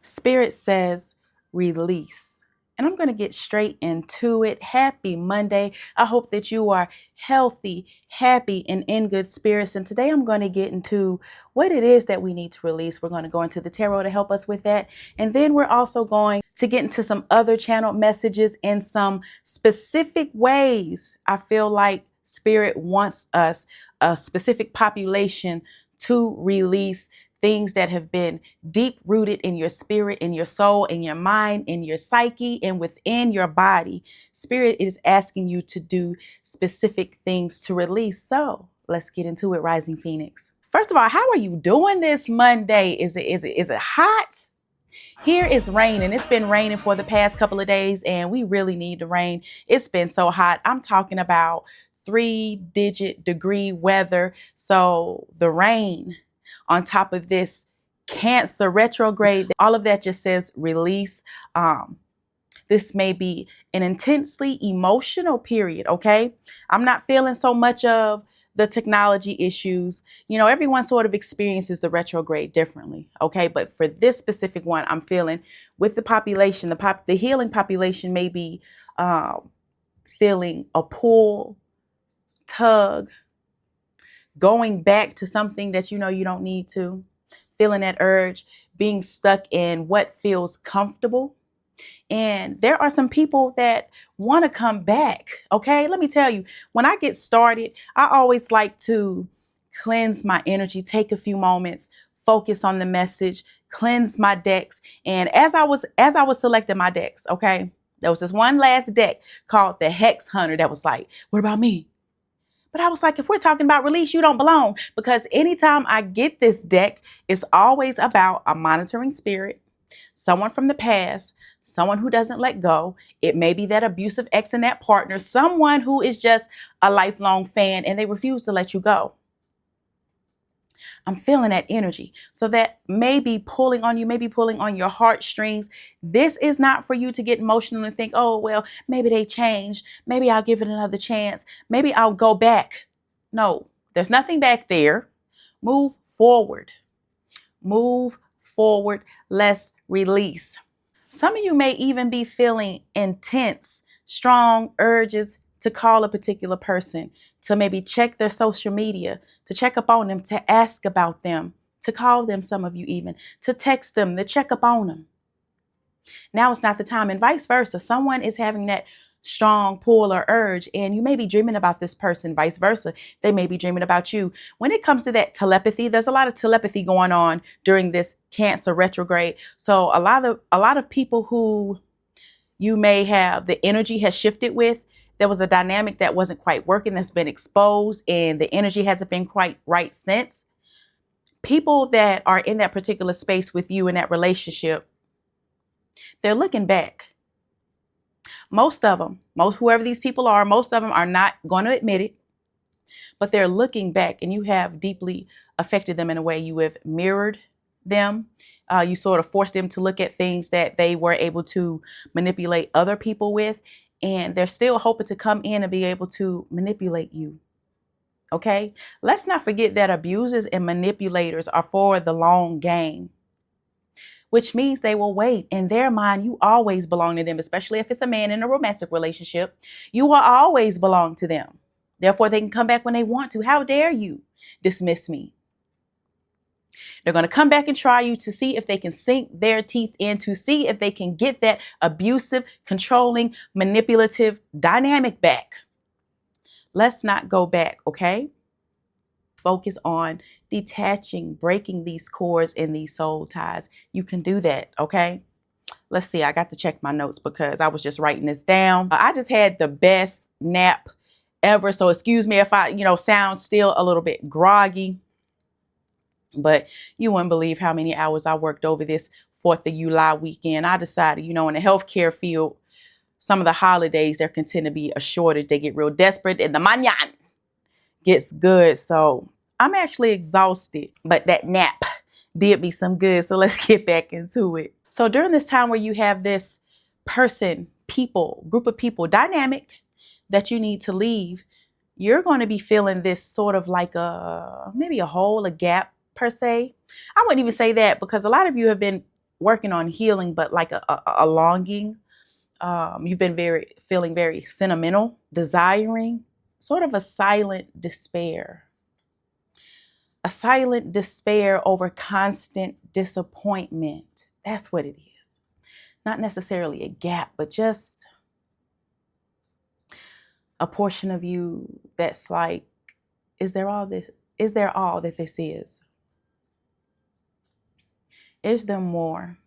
Spirit says release. And I'm going to get straight into it. Happy Monday. I hope that you are healthy, happy, and in good spirits. And today I'm going to get into what it is that we need to release. We're going to go into the tarot to help us with that. And then we're also going to get into some other channeled messages in some specific ways. I feel like Spirit wants us, a specific population, to release things that have been deep rooted in your spirit, in your soul, in your mind, in your psyche, and within your body. Spirit is asking you to do specific things to release. So let's get into it, Rising Phoenix. First of all, how are you doing this Monday? Is it hot? Here it's raining. It's been raining for the past couple of days, and we really need the rain. It's been so hot. I'm talking about 3-digit degree weather. So the rain on top of this Cancer retrograde, all of that just says release. This may be an intensely emotional period, okay? I'm not feeling so much of the technology issues. You know, everyone sort of experiences the retrograde differently, okay? But for this specific one, I'm feeling with the population, the healing population may be feeling a pull, tug, going back to something that you know you don't need to, feeling that urge, being stuck in what feels comfortable. And there are some people that want to come back. Okay, let me tell you, when I get started, I always like to cleanse my energy, take a few moments, focus on the message, cleanse my decks. And as I was selecting my decks, okay, there was this one last deck called the Hex Hunter that was like, what about me? But I was like, if we're talking about release, you don't belong. Because anytime I get this deck, it's always about a monitoring spirit, someone from the past, someone who doesn't let go. It may be that abusive ex and that partner, someone who is just a lifelong fan and they refuse to let you go. I'm feeling that energy. So that may be pulling on you, maybe pulling on your heartstrings. This is not for you to get emotional and think, oh, well, maybe they changed. Maybe I'll give it another chance. Maybe I'll go back. No, there's nothing back there. Move forward. Move forward. Let's release. Some of you may even be feeling intense, strong urges to call a particular person, to maybe check their social media, to check up on them, to ask about them, to call them, some of you even, to text them, to check up on them. Now it's not the time, and vice versa. Someone is having that strong pull or urge, and you may be dreaming about this person, vice versa. They may be dreaming about you. When it comes to that telepathy, there's a lot of telepathy going on during this Cancer retrograde. So a lot of people who you may have the energy has shifted with, there was a dynamic that wasn't quite working, that's been exposed, and the energy hasn't been quite right since. People that are in that particular space with you in that relationship, they're looking back. Most of them, whoever these people are, most of them are not going to admit it, but they're looking back, and you have deeply affected them in a way. You have mirrored them. You sort of forced them to look at things that they were able to manipulate other people with, and they're still hoping to come in and be able to manipulate you. Okay? Let's not forget that abusers and manipulators are for the long game, which means they will wait. In their mind, you always belong to them, especially if it's a man in a romantic relationship. You will always belong to them. Therefore, they can come back when they want to. How dare you dismiss me? They're going to come back and try you to see if they can sink their teeth in, to see if they can get that abusive, controlling, manipulative dynamic back. Let's not go back, okay? Focus on detaching, breaking these cords and these soul ties. You can do that, okay? Let's see. I got to check my notes because I was just writing this down. I just had the best nap ever. So excuse me if I, sound still a little bit groggy. But you wouldn't believe how many hours I worked over this 4th of July weekend. I decided, in the healthcare field, some of the holidays, there can tend to be a shortage. They get real desperate and the manyan gets good. So I'm actually exhausted, but that nap did me some good. So let's get back into it. So during this time where you have this person, people, group of people, dynamic that you need to leave, you're going to be feeling this sort of like maybe a hole, a gap per se. I wouldn't even say that, because a lot of you have been working on healing, but like a longing. You've been feeling very sentimental, desiring, sort of a silent despair over constant disappointment. That's what it is. Not necessarily a gap, but just a portion of you that's like, is there all this? Is there all that this is? Is there more?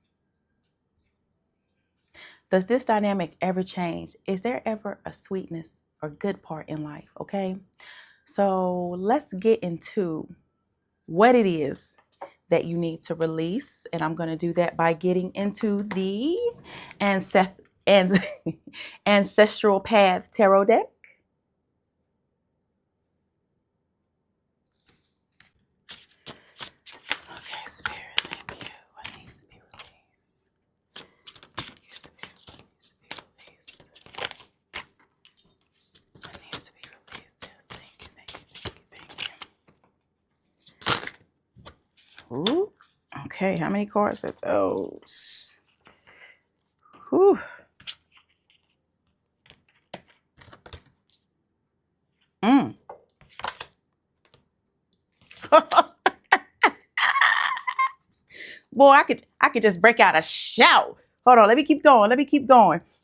Does this dynamic ever change? Is there ever a sweetness or good part in life? Okay. So let's get into what it is that you need to release. And I'm going to do that by getting into the Ancestral Path Tarot deck. Okay, Spirit, thank you. What needs to be released? Thank you, Spirit. What needs to be released? What needs to be released? Yes, thank you, thank you, thank you, thank you. Ooh. Okay, how many cards are those? Whew. Boy, I could just break out a shout. Hold on, let me keep going.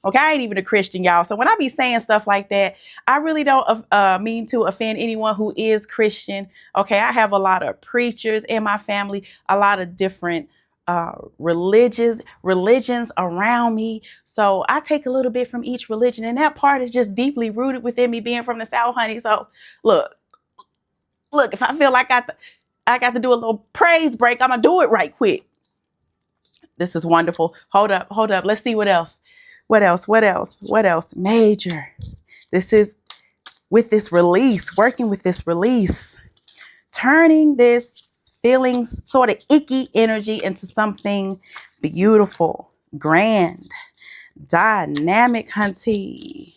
Okay, I ain't even a Christian, y'all. So when I be saying stuff like that, I really don't mean to offend anyone who is Christian. Okay, I have a lot of preachers in my family, a lot of different religions around me. So I take a little bit from each religion, and that part is just deeply rooted within me, being from the South, honey. So look, if I feel like I got to do a little praise break, I'm gonna do it right quick. This is wonderful. Hold up. Let's see what else. Major. This is with this release, working with this release, turning this feeling sort of icky energy into something beautiful, grand, dynamic, hunty.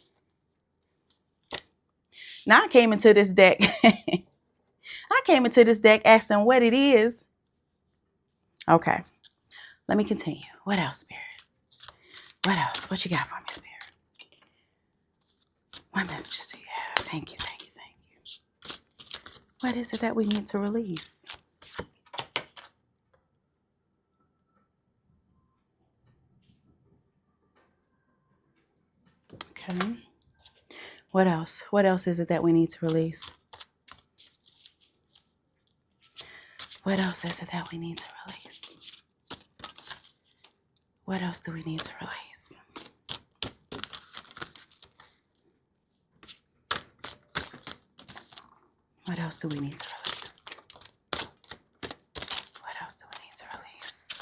Now I came into this deck. Asking what it is. Okay. Let me continue. What else, Spirit? What else? What you got for me, Spirit? What messages do you have? Thank you. What is it that we need to release? Okay. What else? What else is it that we need to release? What else is it that we need to release? What else do we need to release? What else do we need to release? What else do we need to release?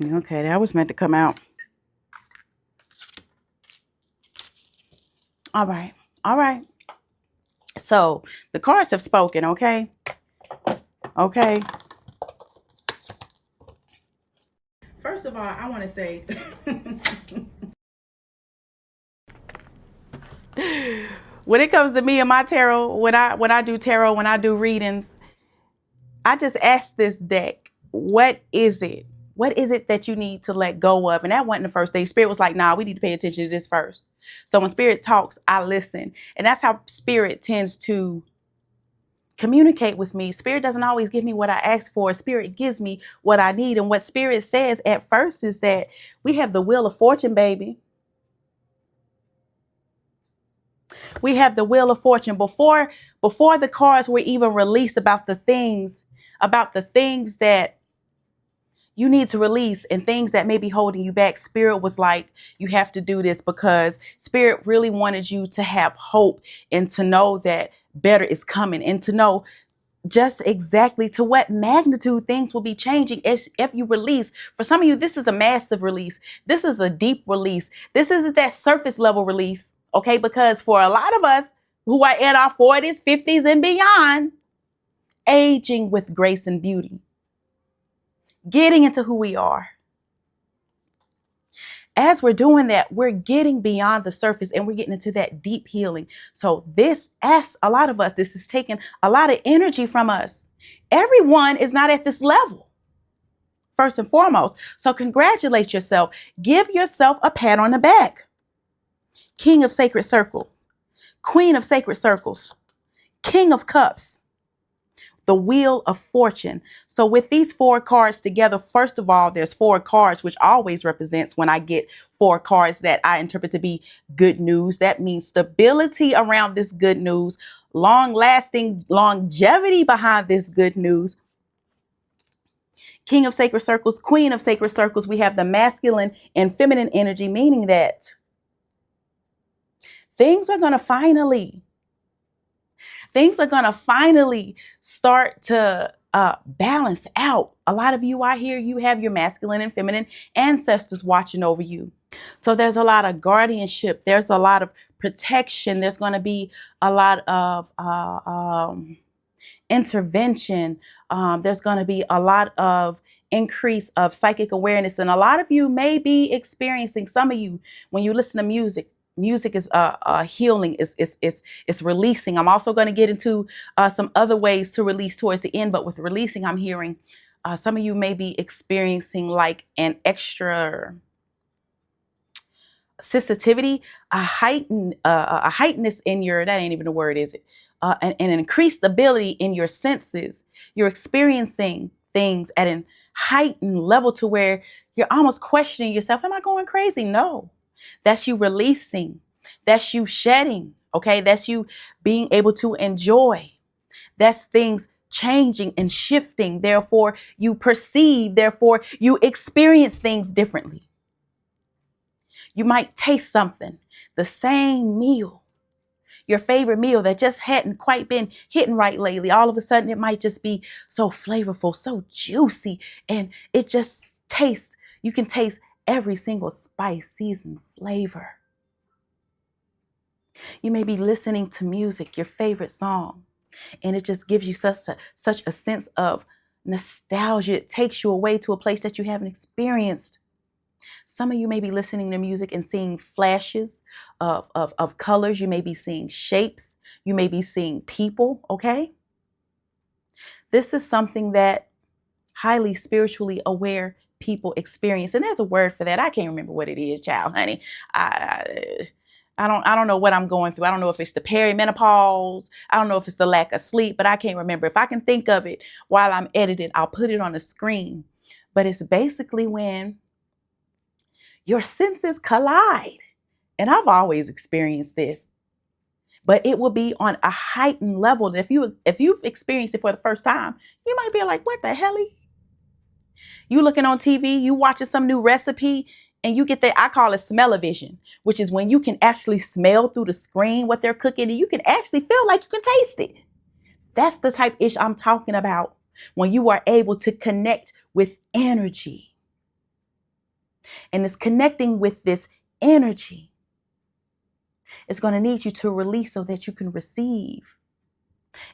Okay, that was meant to come out. All right. So the cards have spoken, okay? Okay. First of all, I want to say, when it comes to me and my tarot, when I do tarot, when I do readings, I just ask this deck, what is it? What is it that you need to let go of? And that wasn't the first thing. Spirit was like, nah, we need to pay attention to this first. So when Spirit talks, I listen. And that's how Spirit tends to communicate with me. Spirit doesn't always give me what I ask for. Spirit gives me what I need. And what Spirit says at first is that we have the Wheel of Fortune, baby. We have the Wheel of Fortune. Before the cards were even released about the things that you need to release and things that may be holding you back, Spirit was like, you have to do this, because Spirit really wanted you to have hope and to know that better is coming, and to know just exactly to what magnitude things will be changing if you release. For some of you, this is a massive release. This is a deep release. This isn't that surface level release, okay? Because for a lot of us, who are in our 40s, 50s, and beyond, aging with grace and beauty, getting into who we are. As we're doing that, we're getting beyond the surface and we're getting into that deep healing. So this, as a lot of us, this is taking a lot of energy from us. Everyone is not at this level, first and foremost. So congratulate yourself. Give yourself a pat on the back. King of Sacred Circle, Queen of Sacred Circles, King of Cups, the Wheel of Fortune. So with these four cards together, first of all, there's four cards, which always represents, when I get four cards that I interpret to be good news, that means stability around this good news, long lasting longevity behind this good news. King of Sacred Circles, Queen of Sacred Circles, we have the masculine and feminine energy, meaning that things are going to finally start to balance out. A lot of you out here, you have your masculine and feminine ancestors watching over you. So there's a lot of guardianship. There's a lot of protection. There's going to be a lot of intervention. There's going to be a lot of increase of psychic awareness. And a lot of you may be experiencing, some of you, when you listen to music is healing, it's releasing. I'm also going to get into some other ways to release towards the end, but with releasing, I'm hearing some of you may be experiencing like an extra sensitivity, a heightenedness in your, that ain't even a word, is it? An increased ability in your senses. You're experiencing things at an heightened level to where you're almost questioning yourself. Am I going crazy? No, that's you releasing. That's you shedding. Okay. That's you being able to enjoy. That's things changing and shifting. Therefore, you perceive, therefore, you experience things differently. You might taste something, the same meal, your favorite meal that just hadn't quite been hitting right lately. All of a sudden, it might just be so flavorful, so juicy, and it just tastes, you can taste every single spice, season, flavor. You may be listening to music, your favorite song, and it just gives you such a sense of nostalgia. It takes you away to a place that you haven't experienced. Some of you may be listening to music and seeing flashes of colors. You may be seeing shapes. You may be seeing people, okay? This is something that highly spiritually aware people experience. And there's a word for that. I can't remember what it is, child, honey. I don't know what I'm going through. I don't know if it's the perimenopause. I don't know if it's the lack of sleep, but I can't remember. If I can think of it while I'm editing, I'll put it on the screen. But it's basically when your senses collide. And I've always experienced this, but it will be on a heightened level. And if you've experienced it for the first time, you might be like, what the hell? You looking on TV, you watching some new recipe, and you get that, I call it smell-o-vision, which is when you can actually smell through the screen what they're cooking, and you can actually feel like you can taste it. That's the type ish I'm talking about, when you are able to connect with energy. And it's connecting with this energy. It's going to need you to release so that you can receive.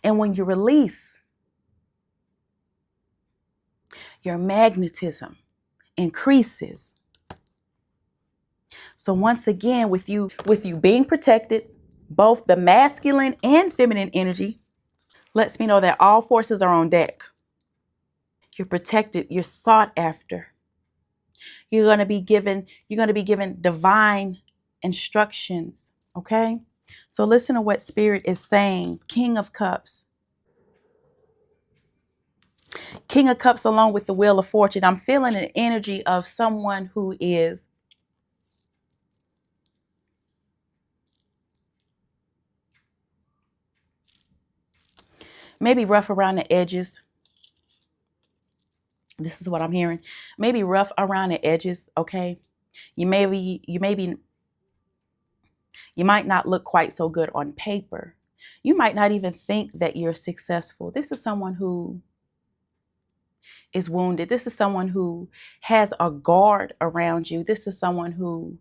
And when you release, your magnetism increases. So once again, with you being protected, both the masculine and feminine energy lets me know that all forces are on deck. You're protected. You're sought after. You're going to be given divine instructions. Okay. So listen to what Spirit is saying. King of Cups. King of Cups along with the Wheel of Fortune. I'm feeling an energy of someone who is maybe rough around the edges. This is what I'm hearing. Maybe rough around the edges, okay? You might not look quite so good on paper. You might not even think that you're successful. This is someone who is wounded. This is someone who has a guard around you. This is someone who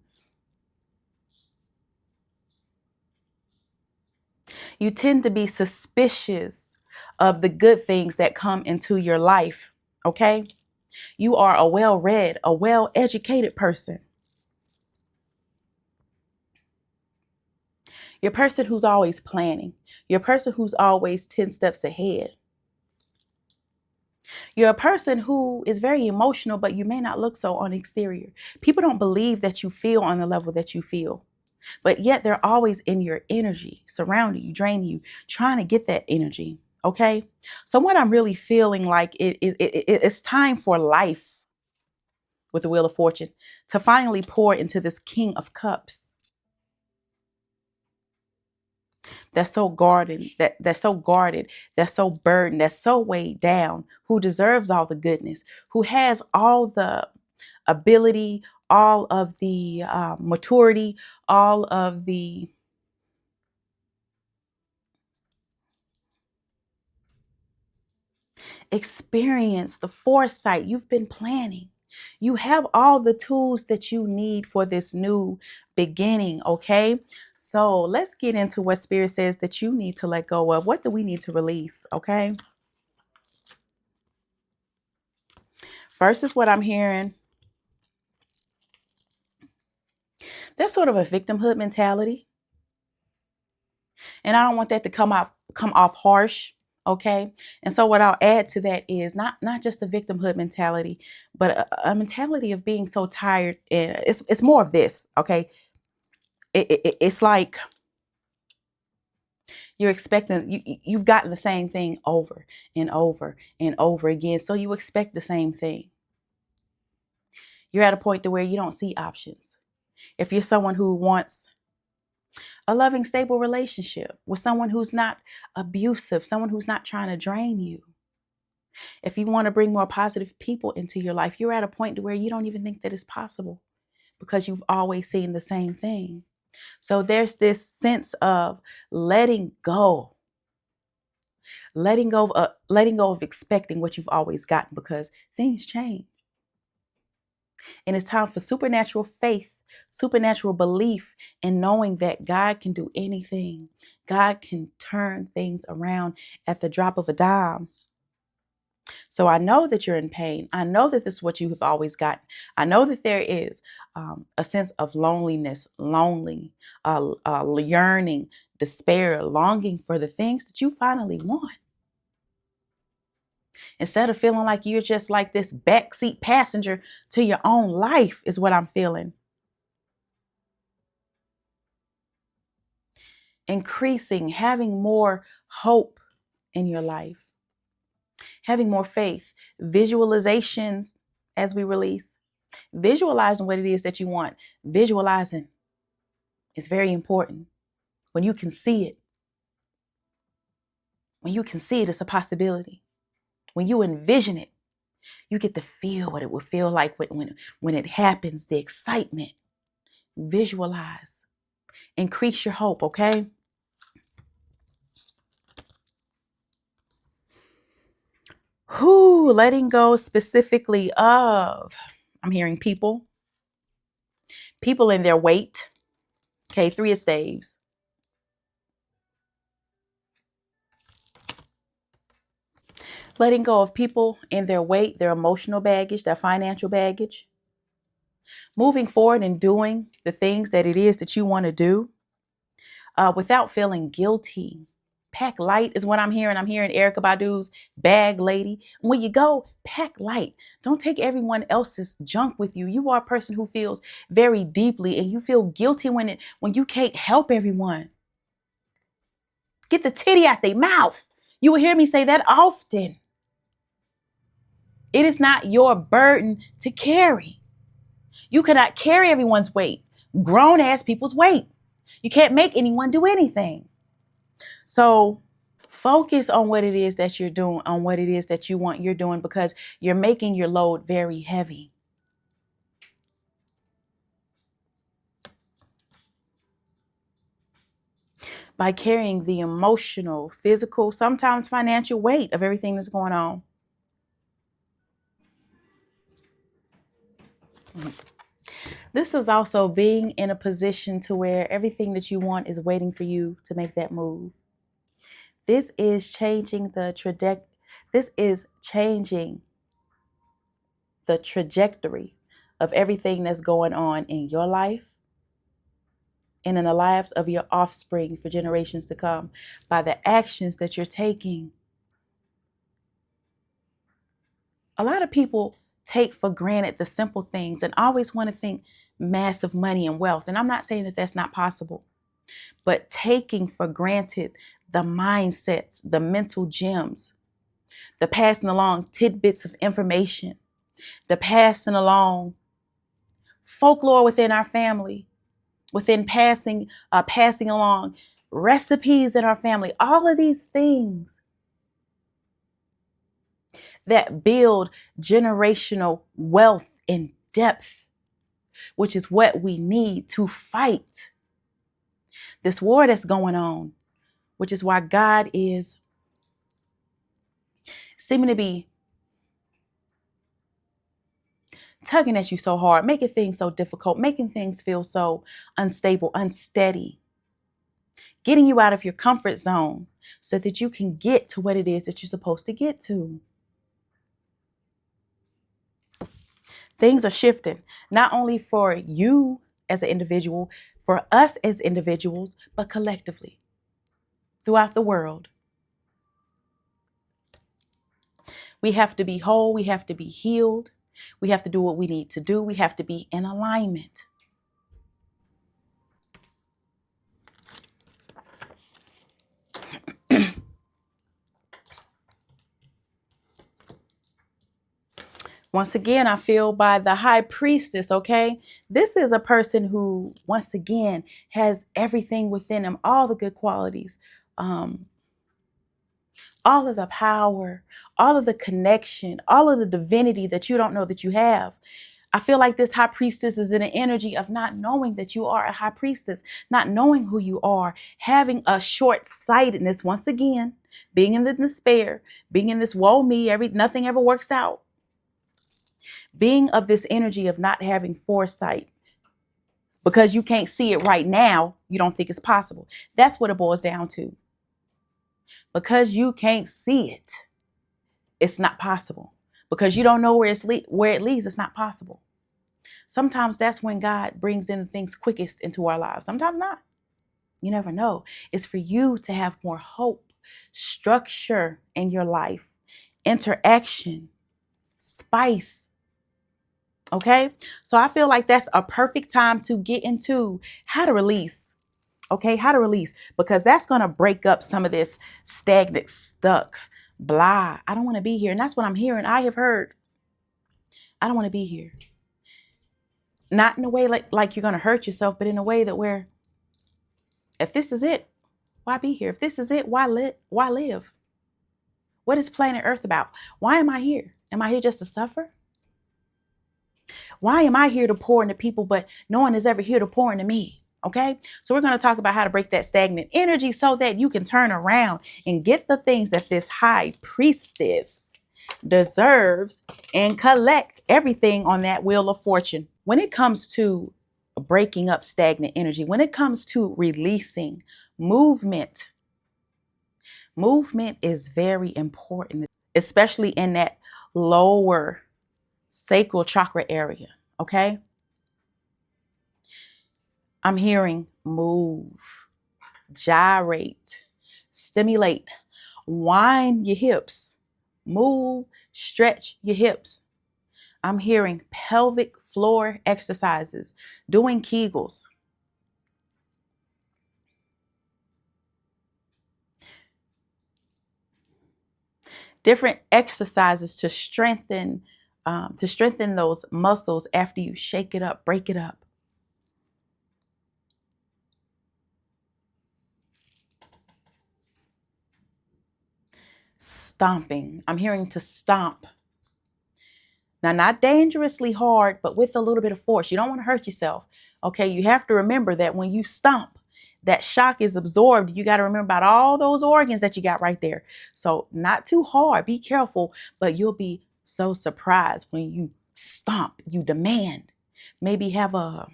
You tend to be suspicious of the good things that come into your life. Okay? You are a well-read, a well-educated person. You're a person who's always planning. You're a person who's always 10 steps ahead. You're a person who is very emotional, but you may not look so on exterior. People don't believe that you feel on the level that you feel, but yet they're always in your energy, surrounding you, draining you, trying to get that energy. Okay. So what I'm really feeling like it's time for life with the Wheel of Fortune to finally pour into this King of Cups. That's so burdened, that's so weighed down, who deserves all the goodness, who has all the ability, all of the maturity, all of the experience, the foresight. You've been planning. You have all the tools that you need for this new beginning, okay? So let's get into what Spirit says that you need to let go of. What do we need to release, okay? First is what I'm hearing. That's sort of a victimhood mentality. And I don't want that to come off harsh. Okay. And so what I'll add to that is not just a victimhood mentality, but a mentality of being so tired. And it's more of this. Okay. It's like you're expecting you've gotten the same thing over and over and over again. So you expect the same thing. You're at a point to where you don't see options. If you're someone who wants a loving, stable relationship with someone who's not abusive, someone who's not trying to drain you. If you want to bring more positive people into your life, you're at a point to where you don't even think that it's possible because you've always seen the same thing. So there's this sense of letting go, letting go of expecting what you've always gotten because things change. And it's time for supernatural faith, supernatural belief, and knowing that God can do anything. God can turn things around at the drop of a dime. So I know that you're in pain. I know that this is what you have always gotten. I know that there is a sense of loneliness, yearning, despair, longing for the things that you finally want. Instead of feeling like you're just like this backseat passenger to your own life is what I'm feeling. Increasing, having more hope in your life, having more faith, visualizations as we release, visualizing what it is that you want. Visualizing is very important. When you can see it, it's a possibility. When you envision it, you get to feel what it will feel like when it happens, the excitement. Visualize. Increase your hope, okay? Letting go specifically of, I'm hearing people in their weight. Okay, 3 of staves. Letting go of people in their weight, their emotional baggage, their financial baggage. Moving forward and doing the things that it is that you want to do without feeling guilty. Pack light is what I'm hearing. I'm hearing Erykah Badu's Bag Lady. When you go, pack light. Don't take everyone else's junk with you. You are a person who feels very deeply and you feel guilty when you can't help everyone. Get the titty out their mouth. You will hear me say that often. It is not your burden to carry. You cannot carry everyone's weight, grown ass people's weight. You can't make anyone do anything. So focus on what it is that you're doing, on what it is that you want you're doing, because you're making your load very heavy. By carrying the emotional, physical, sometimes financial weight of everything that's going on. This is also being in a position to where everything that you want is waiting for you to make that move. This is changing the trajectory. This is changing the trajectory of everything that's going on in your life and in the lives of your offspring for generations to come by the actions that you're taking. A lot of people take for granted the simple things and always want to think massive money and wealth. And I'm not saying that that's not possible, but taking for granted the mindsets, the mental gems, the passing along tidbits of information, the passing along folklore within our family, within passing along recipes in our family, all of these things that build generational wealth and depth, which is what we need to fight this war that's going on, which is why God is seeming to be tugging at you so hard, making things so difficult, making things feel so unstable, unsteady, getting you out of your comfort zone so that you can get to what it is that you're supposed to get to. Things are shifting, not only for you as an individual, for us as individuals, but collectively throughout the world. We have to be whole. We have to be healed. We have to do what we need to do. We have to be in alignment. Once again, I feel by the high priestess, okay? This is a person who, once again, has everything within him, all the good qualities, all of the power, all of the connection, all of the divinity that you don't know that you have. I feel like this high priestess is in an energy of not knowing that you are a high priestess, not knowing who you are, having a short-sightedness once again, being in the despair, being in this woe me, nothing ever works out. Being of this energy of not having foresight because you can't see it right now, you don't think it's possible. That's what it boils down to. Because you can't see it, it's not possible. Because you don't know where it leads, it's not possible. Sometimes that's when God brings in things quickest into our lives. Sometimes not. You never know. It's for you to have more hope, structure in your life, interaction, spice. Okay, so I feel like that's a perfect time to get into how to release. Okay, how to release, because that's going to break up some of this stagnant, stuck, blah. I don't want to be here. And that's what I'm hearing. I have heard, I don't want to be here. Not in a way like you're going to hurt yourself, but in a way that where if this is it, why be here? If this is it, why live? What is planet Earth about? Why am I here? Am I here just to suffer? Why am I here to pour into people, but no one is ever here to pour into me? Okay, so we're going to talk about how to break that stagnant energy so that you can turn around and get the things that this high priestess deserves and collect everything on that wheel of fortune. When it comes to breaking up stagnant energy, when it comes to releasing movement is very important, especially in that lower sacral chakra area. Okay. I'm hearing move, gyrate, stimulate, wind your hips, move, stretch your hips. I'm hearing pelvic floor exercises, doing Kegels. Different exercises to strengthen those muscles after you shake it up, break it up. Stomping. I'm hearing to stomp. Now, not dangerously hard, but with a little bit of force. You don't want to hurt yourself. Okay, you have to remember that when you stomp, that shock is absorbed. You got to remember about all those organs that you got right there. So not too hard. Be careful, but you'll be so surprised when you stomp, you demand. Maybe have a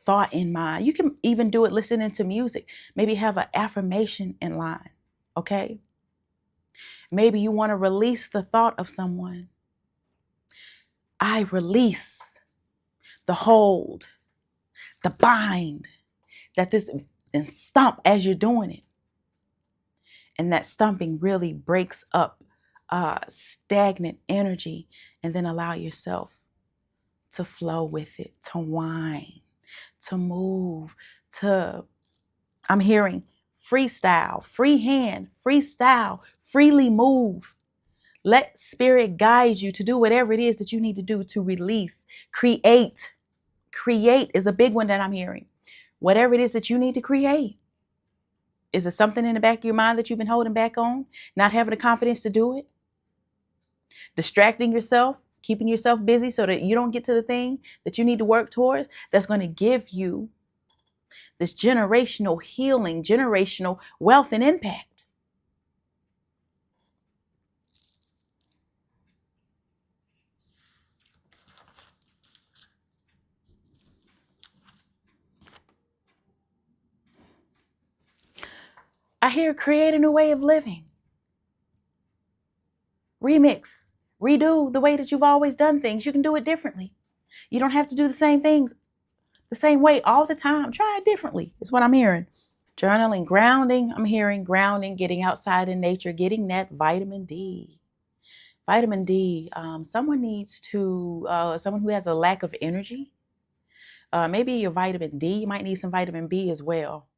thought in mind. You can even do it listening to music. Maybe have an affirmation in line. Okay. Maybe you want to release the thought of someone. I release the hold, the bind that this, and stomp as you're doing it. And that stomping really breaks up stagnant energy, and then allow yourself to flow with it, to whine, to move, to, I'm hearing freestyle, freehand, freestyle, freely move. Let spirit guide you to do whatever it is that you need to do to release, create. Create is a big one that I'm hearing. Whatever it is that you need to create. Is it something in the back of your mind that you've been holding back on? Not having the confidence to do it? Distracting yourself, keeping yourself busy so that you don't get to the thing that you need to work towards, that's going to give you this generational healing, generational wealth and impact. I hear create a new way of living. Remix, redo the way that you've always done things. You can do it differently. You don't have to do the same things the same way all the time. Try it differently. Is what I'm hearing. Journaling, grounding. I'm hearing grounding, getting outside in nature, getting that vitamin D. Vitamin D. Someone needs to, someone who has a lack of energy, maybe your vitamin D, you might need some vitamin B as well.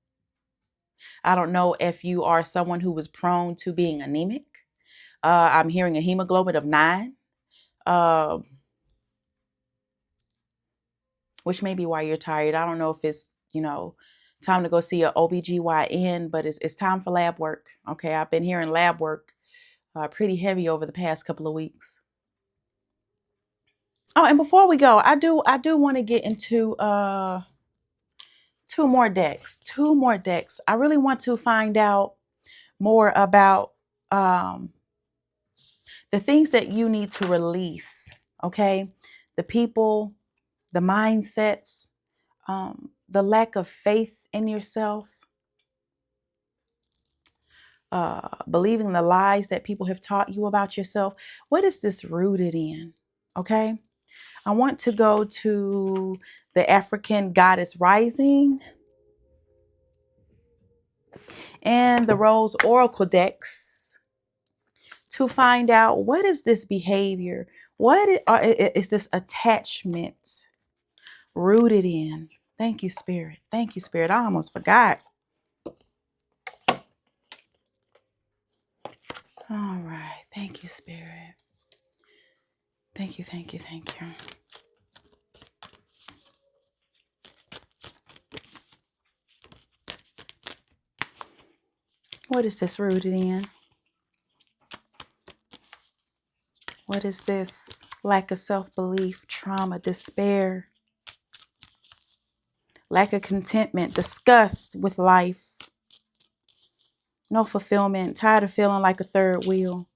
I don't know if you are someone who was prone to being anemic. I'm hearing a hemoglobin of 9, which may be why you're tired. I don't know if it's, time to go see an OBGYN, but it's time for lab work. Okay, I've been hearing lab work pretty heavy over the past couple of weeks. Oh, and before we go, I do want to get into two more decks. I really want to find out more about the things that you need to release. Okay, the people, the mindsets, the lack of faith in yourself, believing the lies that people have taught you about yourself. What is this rooted in? Okay, I want to go to the African Goddess Rising and the Rose Oracle decks to find out, what is this behavior? What is this attachment rooted in? Thank you, Spirit. Thank you, Spirit. I almost forgot. All right. Thank you, Spirit. Thank you, thank you, thank you. What is this rooted in? What is this? Lack of self-belief, trauma, despair, lack of contentment, disgust with life, no fulfillment, tired of feeling like a third wheel,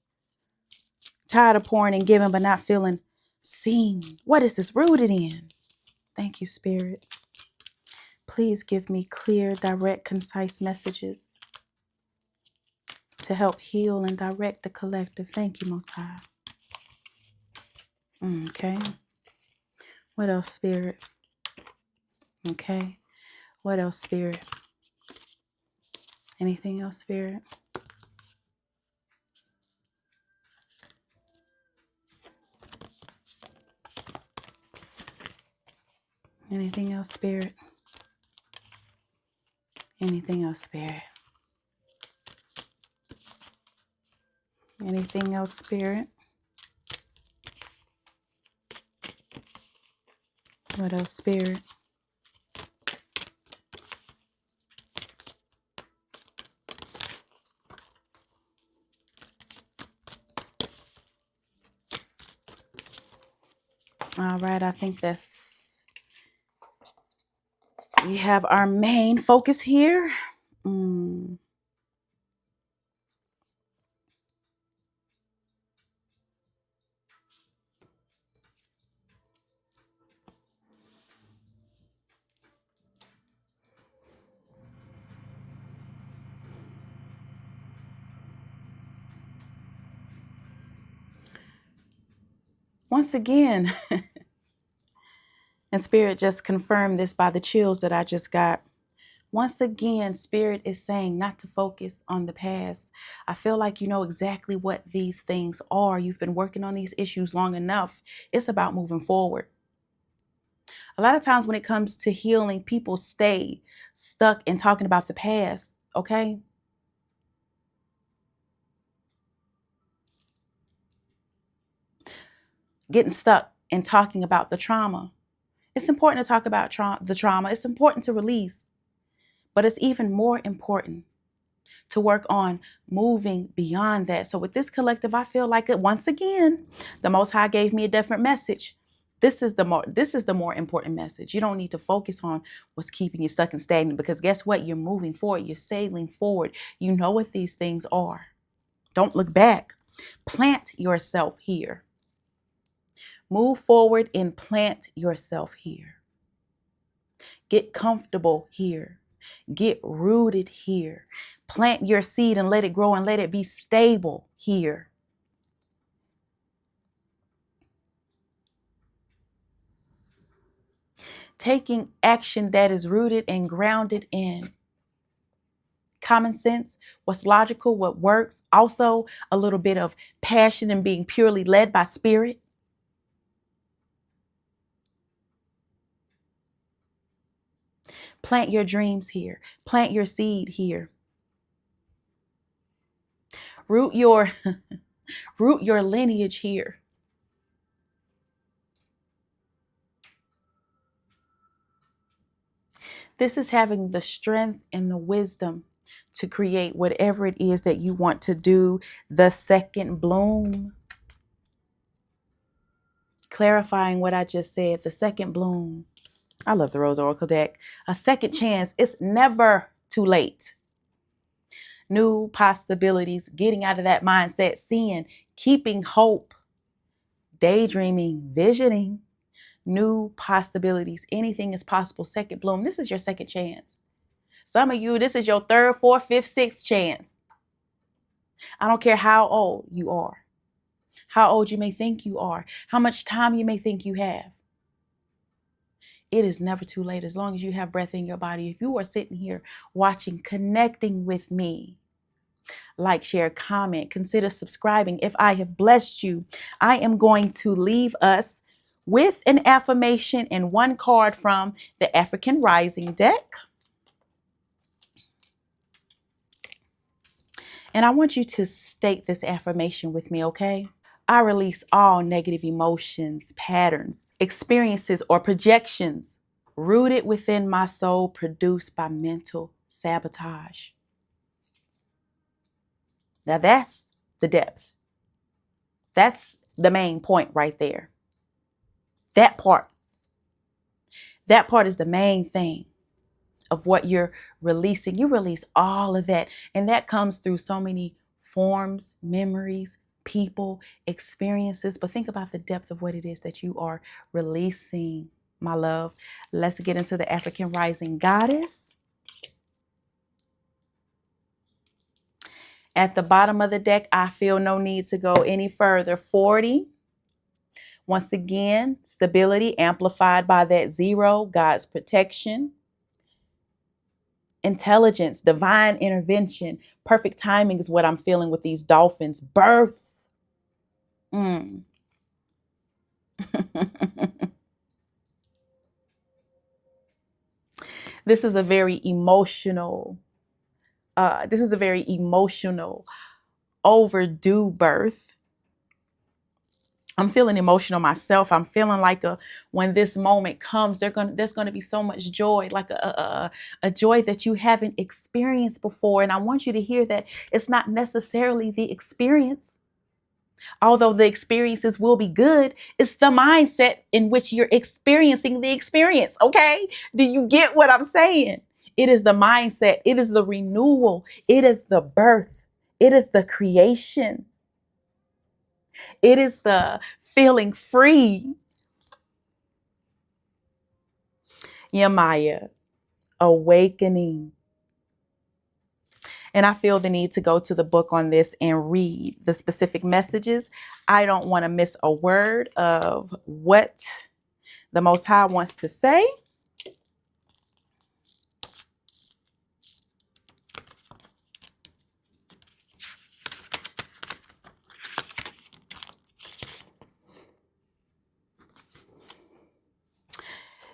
tired of pouring and giving but not feeling seen. What is this rooted in? Thank you, Spirit. Please give me clear, direct, concise messages to help heal and direct the collective. Thank you, Most High. Okay. What else, Spirit? Okay. What else, Spirit? Anything else, Spirit? Anything else, Spirit? Anything else, Spirit? Anything else, Spirit? What else, Spirit? All right, I think we have our main focus here. Once again, and Spirit just confirmed this by the chills that I just got. Once again, Spirit is saying not to focus on the past. I feel like you know exactly what these things are. You've been working on these issues long enough. It's about moving forward. A lot of times when it comes to healing, people stay stuck in talking about the past, okay? Getting stuck in talking about the trauma. It's important to talk about the trauma. It's important to release, but it's even more important to work on moving beyond that. So with this collective, I feel like once again, the Most High gave me a different message. This is the more important message. You don't need to focus on what's keeping you stuck and stagnant, because guess what? You're moving forward. You're sailing forward. You know what these things are. Don't look back. Plant yourself here. Move forward and plant yourself here. Get comfortable here. Get rooted here. Plant your seed and let it grow and let it be stable here. Taking action that is rooted and grounded in common sense, what's logical, what works. Also, a little bit of passion and being purely led by spirit. Plant your dreams here. Plant your seed here. Root your root your lineage here. This is having the strength and the wisdom to create whatever it is that you want to do. The second bloom. Clarifying what I just said. The second bloom. I love the Rose Oracle deck. A second chance. It's never too late. New possibilities. Getting out of that mindset. Seeing. Keeping hope. Daydreaming. Visioning. New possibilities. Anything is possible. Second bloom. This is your second chance. Some of you, this is your third, fourth, fifth, sixth chance. I don't care how old you are, how old you may think you are, how much time you may think you have. It is never too late as long as you have breath in your body. If you are sitting here watching, connecting with me, like, share, comment, consider subscribing. If I have blessed you, I am going to leave us with an affirmation and one card from the African Rising deck. And I want you to state this affirmation with me, okay? I release all negative emotions, patterns, experiences, or projections rooted within my soul produced by mental sabotage. Now that's the depth. That's the main point right there. That part is the main thing of what you're releasing. You release all of that. And that comes through so many forms, memories, people, experiences. But think about the depth of what it is that you are releasing, my love. Let's get into the African Rising Goddess. At the bottom of the deck, I feel no need to go any further. 40. Once again, stability amplified by that 0, God's protection. Intelligence, divine intervention, perfect timing is what I'm feeling with these dolphins. Birth. This is a very emotional, overdue birth. I'm feeling emotional myself. I'm feeling like when this moment comes, there's going to be so much joy, like a joy that you haven't experienced before. And I want you to hear that it's not necessarily the experience, although the experiences will be good. It's the mindset in which you're experiencing the experience. Okay. Do you get what I'm saying? It is the mindset. It is the renewal. It is the birth. It is the creation. It is the feeling free. Yamaya, awakening. And I feel the need to go to the book on this and read the specific messages. I don't want to miss a word of what the Most High wants to say.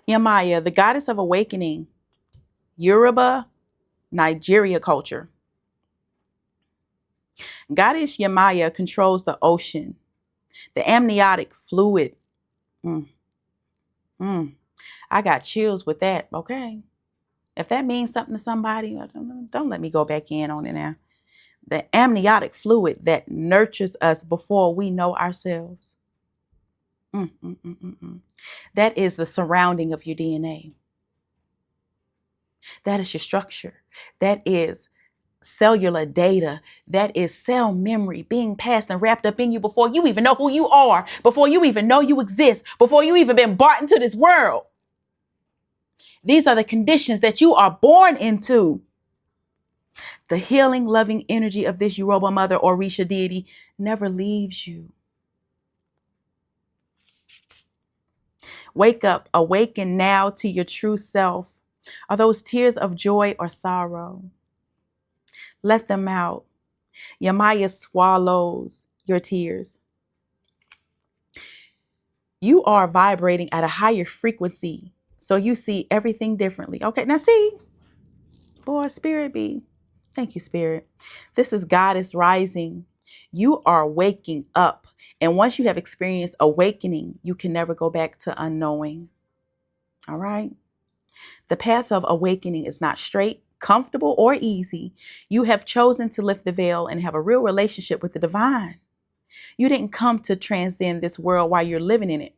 Yamaya, the goddess of awakening, Yoruba, Nigeria culture. Goddess Yamaya controls the ocean, the amniotic fluid. Mm, mm. I got chills with that. Okay. If that means something to somebody, don't let me go back in on it now. The amniotic fluid that nurtures us before we know ourselves. Mm, mm, mm, mm, mm. That is the surrounding of your DNA. That is your structure. That is cellular data. That is cell memory being passed and wrapped up in you before you even know who you are, before you even know you exist, before you even been brought into this world. These are the conditions that you are born into. The healing, loving energy of this Yoruba mother or Risha deity never leaves you. Wake up, awaken now to your true self. Are those tears of joy or sorrow? Let them out. Yamaya swallows your tears. You are vibrating at a higher frequency, so you see everything differently. Okay, now see, boy, Spirit be. Thank you, Spirit. This is Goddess rising. You are waking up. And once you have experienced awakening, you can never go back to unknowing. All right? The path of awakening is not straight, comfortable, or easy. You have chosen to lift the veil and have a real relationship with the divine. You didn't come to transcend this world while you're living in it.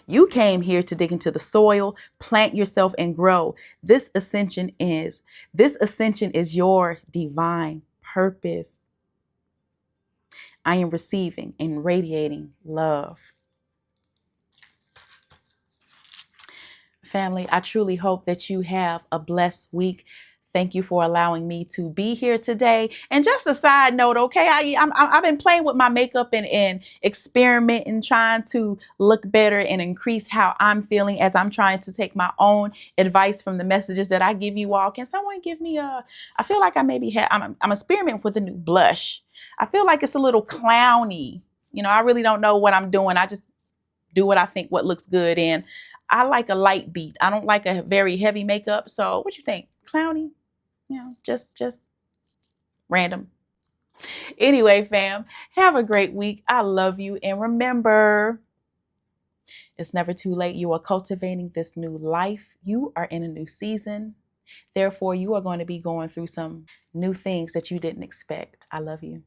You came here to dig into the soil, plant yourself, and grow. This ascension is your divine purpose. I am receiving and radiating love. Family, I truly hope that you have a blessed week. Thank you for allowing me to be here today. And just a side note, okay, I've been playing with my makeup and experimenting, trying to look better and increase how I'm feeling as I'm trying to take my own advice from the messages that I give you all. Can someone give me I feel like I maybe I'm experimenting with a new blush. I feel like it's a little clowny. You know, I really don't know what I'm doing. I just do what I think what looks good. And I like a light beat. I don't like a very heavy makeup. So what you think? Clowny? You know, just random. Anyway, fam, have a great week. I love you. And remember, it's never too late. You are cultivating this new life. You are in a new season. Therefore, you are going to be going through some new things that you didn't expect. I love you.